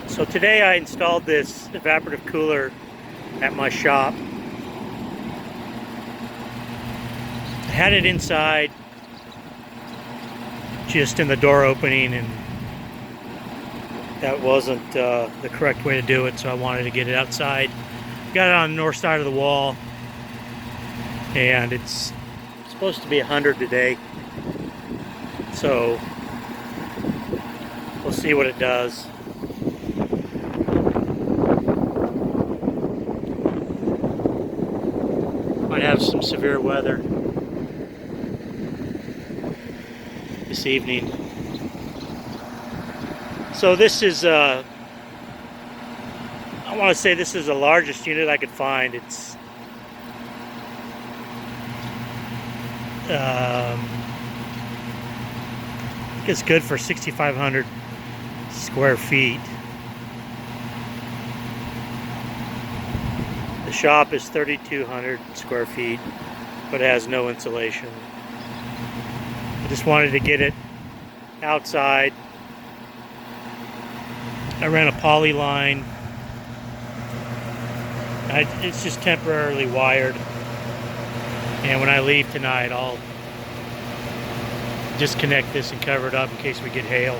So today I installed this evaporative cooler at my shop. I had it inside, just in the door opening, and that wasn't the correct way to do it, so I wanted to get it outside. Got it on the north side of the wall, and it's supposed to be 100 today, so we'll see what it does. Might have some severe weather this evening. So this is, I want to say this is the largest unit I could find. It's I think it's good for 6,500 square feet. The shop is 3,200 square feet, but it has no insulation. I just wanted to get it outside. I ran a poly line. It's just temporarily wired. And when I leave tonight, I'll disconnect this and cover it up in case we get hail.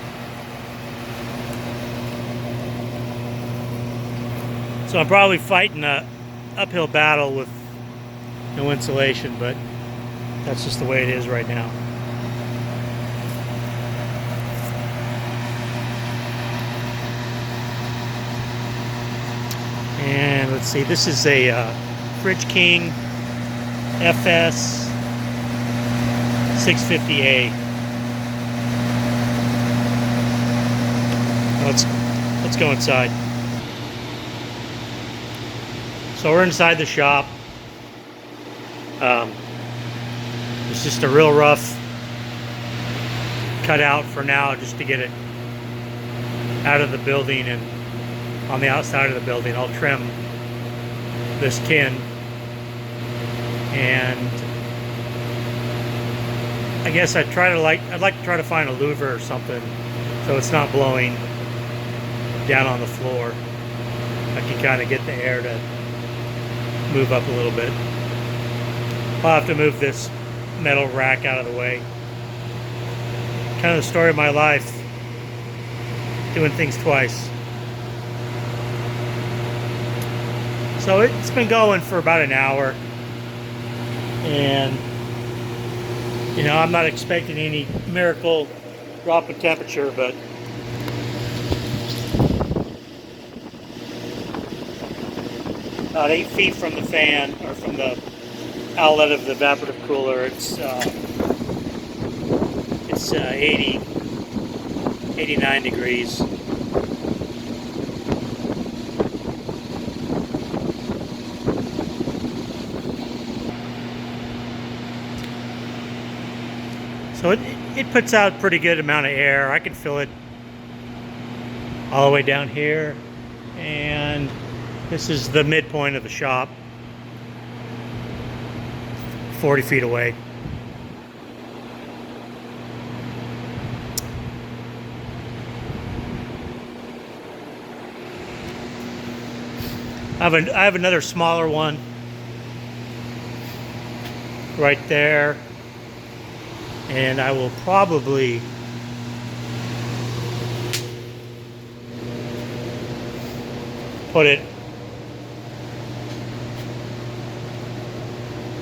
So I'm probably fighting a uphill battle with no insulation, but that's just the way it is right now. And let's see, this is a Fridge King FS 650A. Let's go inside. So we're inside the shop. It's just a real rough cutout for now, just to get it out of the building. And on the outside of the building, I'll trim this tin, and I guess I'd like to try to find a louver or something so it's not blowing down on the floor. I can kind of get the air to move up a little bit. I'll have to move this metal rack out of the way. Kind of the story of my life, doing things twice. So it's been going for about an hour, and you know, I'm not expecting any miracle drop in temperature, but about 8 feet from the fan, or from the outlet of the evaporative cooler, it's 89 degrees. So it puts out a pretty good amount of air. I can feel it all the way down here, and this is the midpoint of the shop, 40 feet away. I have another smaller one right there, and I will probably put it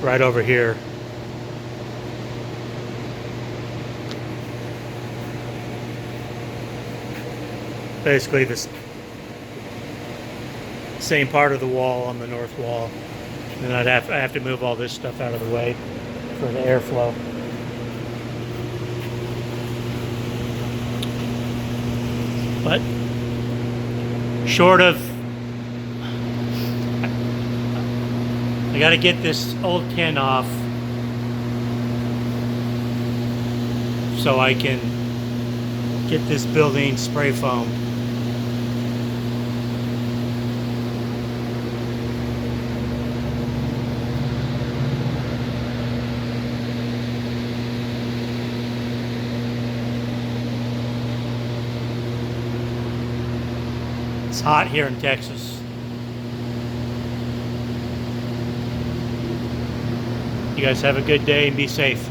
right over here. Basically this same part of the wall on the north wall. And I have to move all this stuff out of the way for the airflow. But short of, I got to get this old tin off so I can get this building spray foamed. It's hot here in Texas. You guys have a good day and be safe.